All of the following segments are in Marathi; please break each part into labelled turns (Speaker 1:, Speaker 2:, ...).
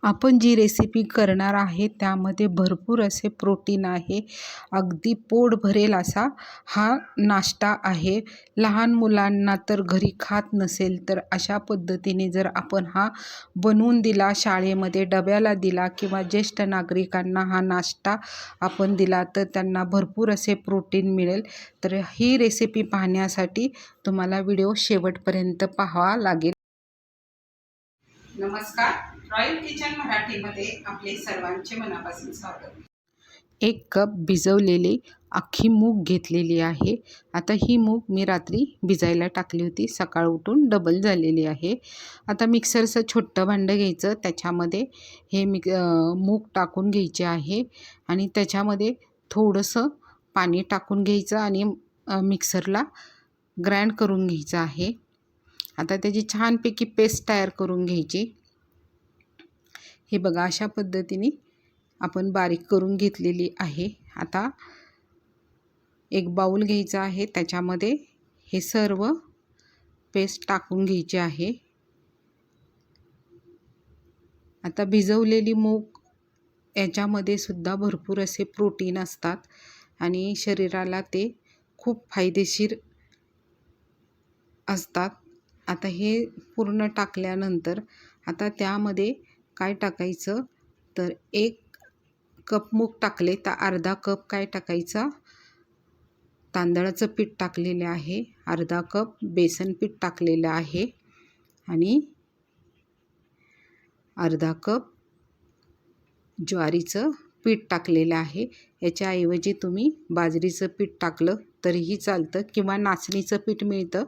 Speaker 1: आपण जी रेसिपी करणार आहे त्यामध्ये भरपूर असे प्रोटीन आहे. अगदी पोट भरेल असा हा नाश्ता आहे. लहान मुलांना तर घरी खात नसेल तर अशा पद्धतीने जर आपण हा बनवून दिला, शाळेमध्ये डब्याला दिला किंवा ज्येष्ठ नागरिकांना हा नाश्ता आपण दिला तर त्यांना भरपूर असे प्रोटीन मिळेल. तर ही रेसिपी पाहण्यासाठी तुम्हाला व्हिडिओ शेवटपर्यंत पाहावा लागेल.
Speaker 2: नमस्कार, रॉयल किचन मराठीमध्ये आपले सर्वांचे मनापासून स्वागत.
Speaker 1: 1 कप भिजवलेली अख्खी मूग घेतलेली आहे. आता ही मूग मी रात्री भिजायला टाकली होती, सकाळ उठून डबल झालेली आहे. आता मिक्सरचं छोटं भांडं घ्यायचं, त्याच्यामध्ये हे मूग टाकून घ्यायचे आहे आणि त्याच्यामध्ये थोडंसं पाणी टाकून घ्यायचं आणि मिक्सरला ग्राइंड करून घ्यायचं आहे. आता त्याची छानपैकी पेस्ट तयार करून घ्यायची. हे बघा, अशा पद्धतीने आपण बारीक करून घेतलेली आहे. आता एक बाउल घ्यायचा आहे, त्याच्यामध्ये हे सर्व पेस्ट टाकून घ्यायची आहे. आता भिजवलेली मूग याच्यामध्ये सुद्धा भरपूर असे प्रोटीन असतात आणि शरीराला ते खूप फायदेशीर असतात. आता हे पूर्ण टाकल्यानंतर आता त्यामध्ये काय टाकायचं तर 1 कप मूग टाकले तर अर्धा कप काय टाकायचा, तांदळाचं पीठ टाकलेले आहे, अर्धा कप बेसन पीठ टाकलेलं आहे आणि अर्धा कप ज्वारीचं पीठ टाकलेलं आहे. याच्याऐवजी तुम्ही बाजरीचं पीठ टाकलं तरीही चालतं किंवा नाचणीचं पीठ मिळतं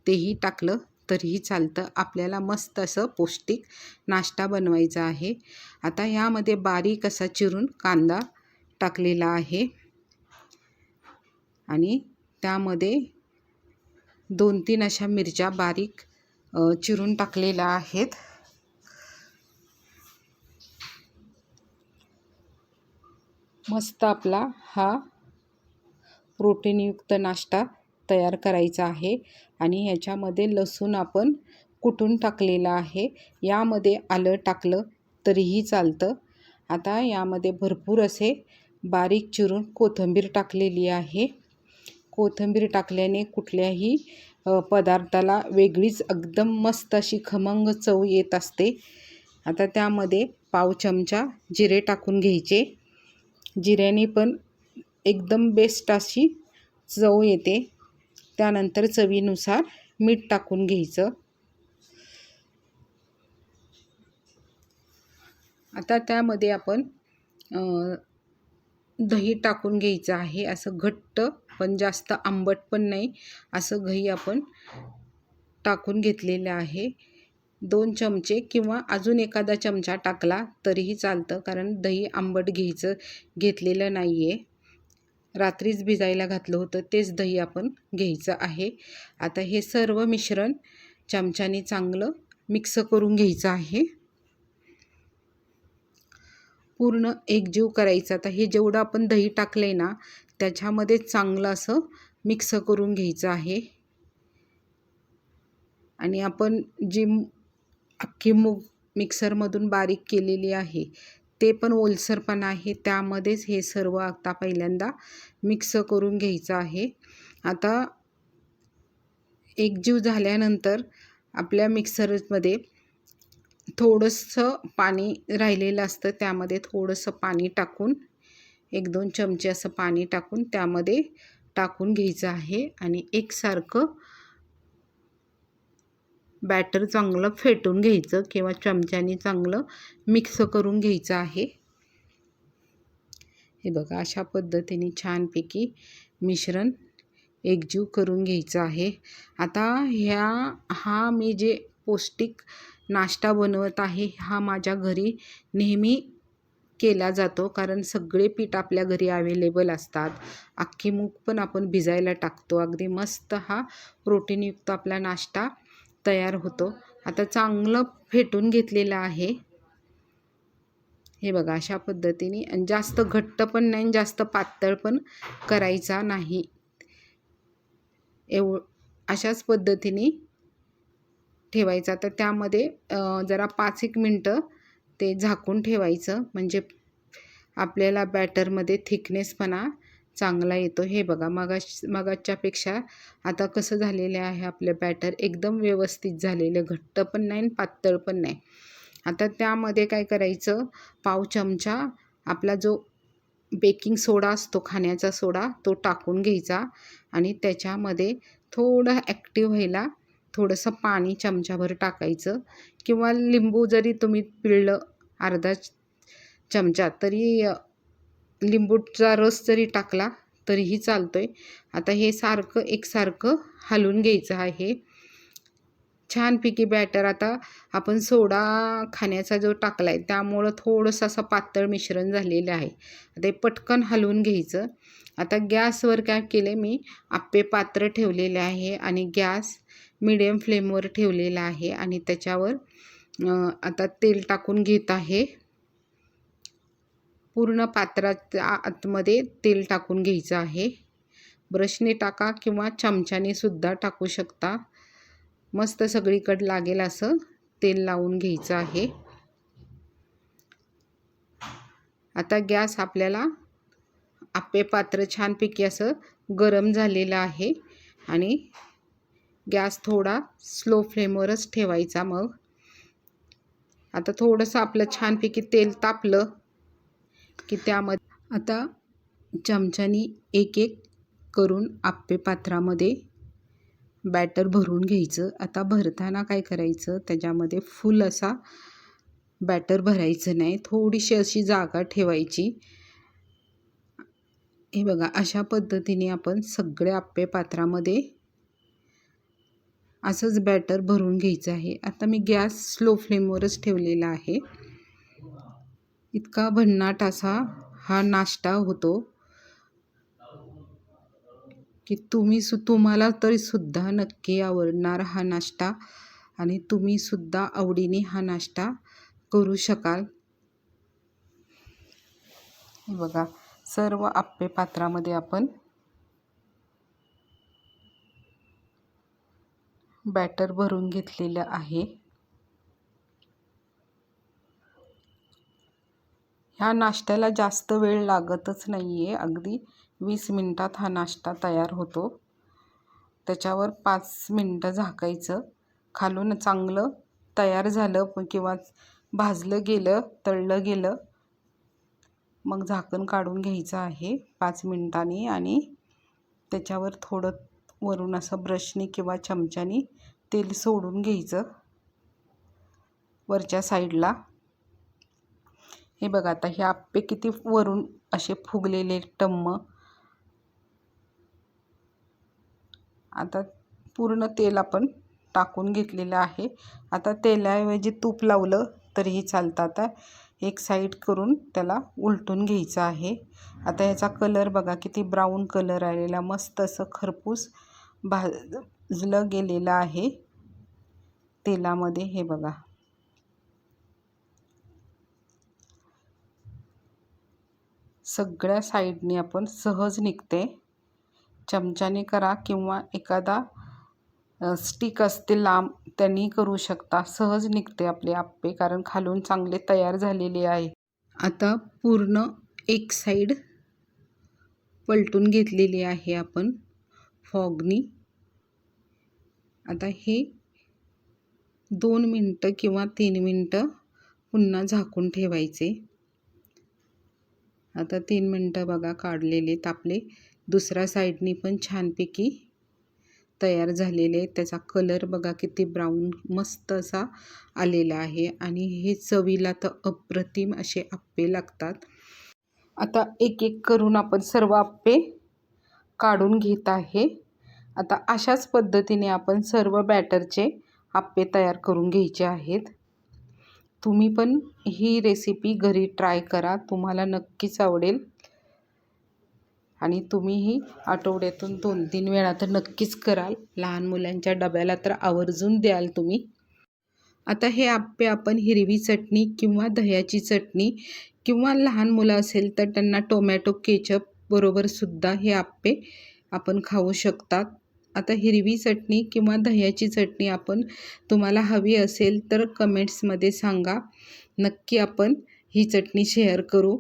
Speaker 1: तेही टाकलं तरीही चालतं. आपल्याला मस्त असं पौष्टिक नाश्ता बनवायचा आहे. आता ह्यामध्ये बारीक असा चिरून कांदा टाकलेला आहे आणि त्यामध्ये 2-3 अशा मिरच्या बारीक चिरून टाकलेल्या आहेत. मस्त आपला हा प्रोटीनयुक्त नाश्ता तयार करायचा आहे आणि ह्याच्यामध्ये लसूण आपण कुटून टाकलेला आहे. यामध्ये आलं टाकलं तरीही चालतं. आता यामध्ये भरपूर असे बारीक चिरून कोथिंबीर टाकलेली आहे. कोथिंबीर टाकल्याने कुठल्याही पदार्थाला वेगळीच एकदम मस्त अशी खमंग चव येत असते. आता त्यामध्ये पाव चमचा जिरे टाकून घ्यायचे. जिऱ्याने पण एकदम बेस्ट अशी चव येते. त्यानंतर चवीनुसार मीठ टाकून घ्यायचं. आता त्यामध्ये आपण दही टाकून घ्यायचं आहे. असं घट्ट पण जास्त आंबट पण नाही असं दही आपण टाकून घेतलेलं आहे. 2 चमचे किंवा अजून एखादा चमचा टाकला तरीही चालतं, कारण दही आंबट घेतलेलं नाही आहे. रात्रीच भिजायला घातलं होतं तेच दही आपण घ्यायचं आहे. आता हे सर्व मिश्रण चमच्याने चांगलं मिक्स करून घ्यायचं आहे, पूर्ण एकजीव करायचं. आता हे जेवढं आपण दही टाकलंय ना त्याच्यामध्ये चांगलं असं मिक्स करून घ्यायचं आहे आणि आपण जी अख्खी मूग मिक्सरमधून बारीक केलेली आहे ते पण ओलसरपणा आहे, त्यामध्येच हे सर्व आता पहिल्यांदा मिक्स करून घ्यायचं आहे. आता एकजीव झाल्यानंतर आपल्या मिक्सरमध्ये थोडंसं पाणी राहिलेलं असतं, त्यामध्ये थोडंसं पाणी टाकून 1-2 चमचे असं पाणी टाकून त्यामध्ये टाकून घ्यायचं आहे आणि एकसारखं बॅटर चांगलं फेटून घ्यायचं किंवा चमच्याने चांगलं मिक्स करून घ्यायचं आहे. हे बघा, अशा पद्धतीने छानपैकी मिश्रण एकजीव करून घ्यायचं आहे. आता हा मी जे पौष्टिक नाश्ता बनवत आहे हा माझ्या घरी नेहमी केला जातो, कारण सगळे पीठ आपल्या घरी अवेलेबल असतात. अख्खी मूग पण आपण भिजायला टाकतो. अगदी मस्त हा प्रोटीनयुक्त आपला नाश्ता तयार होतो. आता चांगलं फेटून घेतलेलं आहे. हे बघा, अशा पद्धतीने. आणि जास्त घट्ट पण नाही जास्त पातळ पण करायचा नाही. अशाच पद्धतीने ठेवायचा. तर त्यामध्ये जरा 5-1 मिनटं ते झाकून ठेवायचं, म्हणजे आपल्याला बॅटरमध्ये थिकनेसपणा चांगला येतो. हे बघा, मगाच्यापेक्षा आता कसं झालेलं आहे आपलं बॅटर, एकदम व्यवस्थित झालेलं, घट्ट पण नाही पातळ पण नाही. आता त्यामध्ये काय करायचं, पाव चमचा आपला जो बेकिंग सोडा असतो, खाण्याचा सोडा, तो टाकून घ्यायचा आणि त्याच्यामध्ये थोडं ॲक्टिव्ह व्हायला थोडंसं पाणी चमचाभर टाकायचं, किंवा लिंबू जरी तुम्ही पिळलं अर्धा चमचा, तरी लिंबूचा रस जरी टाकला तरीही चालतोय. आता हे सारखं एकसारखं हलवून घ्यायचं आहे. छानपैकी बॅटर, आता आपण सोडा खाण्याचा जो टाकला आहे त्यामुळं थोडंसं असं पातळ मिश्रण झालेलं आहे. आता हे पटकन हलवून घ्यायचं. आता गॅसवर काय केले, मी आप्पे पात्र ठेवलेले आहे आणि गॅस मिडियम फ्लेमवर ठेवलेला आहे आणि त्याच्यावर आता तेल टाकून घेत आहे. पूर्ण पात्राच्या आतमध्ये तेल टाकून घ्यायचं आहे. ब्रशने टाका किंवा चमच्याने सुद्धा टाकू शकता. मस्त सगळीकडे लागेल असं तेल लावून घ्यायचं आहे. आता गॅस आपल्याला आप्पे पात्र छानपैकी असं गरम झालेलं आहे आणि गॅस थोडा स्लो फ्लेमवरच ठेवायचा. मग आता थोडंसं आपलं छानपैकी तेल तापलं की त्यामध्ये आता चमच्यानी एक एक करून आप्पे पात्रामध्ये बॅटर भरून घ्यायचं. आता भरताना काय करायचं, त्याच्यामध्ये फुल असा बॅटर भरायचं नाही, थोडीशी अशी जागा ठेवायची. हे बघा, अशा पद्धतीने आपण सगळ्या आप्पे पात्रामध्ये असंच बॅटर भरून घ्यायचं आहे. आता मी गॅस स्लो फ्लेमवरच ठेवलेला आहे. इतका भन्नाट असा हा नाश्ता होतो की तुम्हाला तरी सुद्धा नक्की आवडणार हा नाश्ता आणि तुम्ही सुद्धा आवडीने हा नाश्ता करू शकाल. हे बघा, सर्व आप्पे पात्रामध्ये आपण बॅटर भरून घेतलेलं आहे. ह्या नाश्त्याला जास्त वेळ लागतच नाही आहे, अगदी 20 मिनिटात हा नाश्ता तयार होतो. त्याच्यावर 5 मिनटं झाकायचं. खालून चांगलं तयार झालं किंवा भाजलं गेलं, तळलं गेलं, मग झाकण काढून घ्यायचं आहे 5 मिनिटांनी आणि त्याच्यावर थोडं वरून असं ब्रशनी किंवा चमच्यानी तेल सोडून घ्यायचं वरच्या साईडला. हे बघा, आता हे आप्पे किती वरून असे फुगलेले टम्म. आता पूर्ण तेल आपण टाकून घेतलेलं आहे. आता तेलाऐवजी तूप लावलं तरीही चालतं. आता एक साईड करून त्याला उलटून घ्यायचं आहे. आता याचा कलर बघा किती ब्राऊन कलर आलेला, मस्त असं खरपूस भाजलं गेलेलं आहे तेलामध्ये. हे बघा, सगळ्या साईडने आपण सहज निघते. चमच्याने करा किंवा एखादा स्टिक असते लांब, त्यांनी करू शकता. सहज निघते आपले आप्पे, कारण खालून चांगले तयार झालेले आहे. आता पूर्ण एक साईड पलटून घेतलेली आहे आपण फॉगनी. आता हे 2 मिनटं किंवा 3 मिनटं पुन्हा झाकून ठेवायचे. आता 3 मिनटं बघा काढलेले आपले. दुसऱ्या साईडनी पण छानपैकी तयार झालेले. त्याचा कलर बघा किती ब्राऊन मस्त असा आलेला आहे आणि हे चवीला तर अप्रतिम असे आप्पे लागतात. आता एक एक करून आपण सर्व आप्पे काढून घेत आहे. आता अशाच पद्धतीने आपण सर्व बॅटरचे आप्पे तयार करून घ्यायचे आहेत. तुम्ही पण ही रेसिपी घरी ट्राय करा, तुम्हाला नक्कीच आवडेल आणि तुम्हीही आठवड्यातून 2-3 वेळा तर नक्कीच कराल. लहान मुलांच्या डब्याला तर आवर्जून द्याल तुम्ही. आता हे आप्पे आपण हिरवी चटणी किंवा दह्याची चटणी किंवा लहान मुलं असेल तर त्यांना टोमॅटो केचप बरोबर सुद्धा हे आप्पे आपण खाऊ शकतात. आता हिरवी चटणी किंवा दह्याची चटणी आपण तुम्हाला हवी असेल तर कमेंट्समध्ये सांगा, नक्की आपण ही चटणी शेअर करू.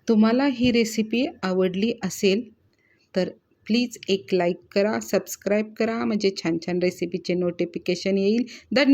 Speaker 1: तुम्हाला ही रेसिपी आवडली असेल तर प्लीज एक लाईक करा, सबस्क्राईब करा, म्हणजे छान छान रेसिपीचे नोटिफिकेशन येईल. धन्यवाद.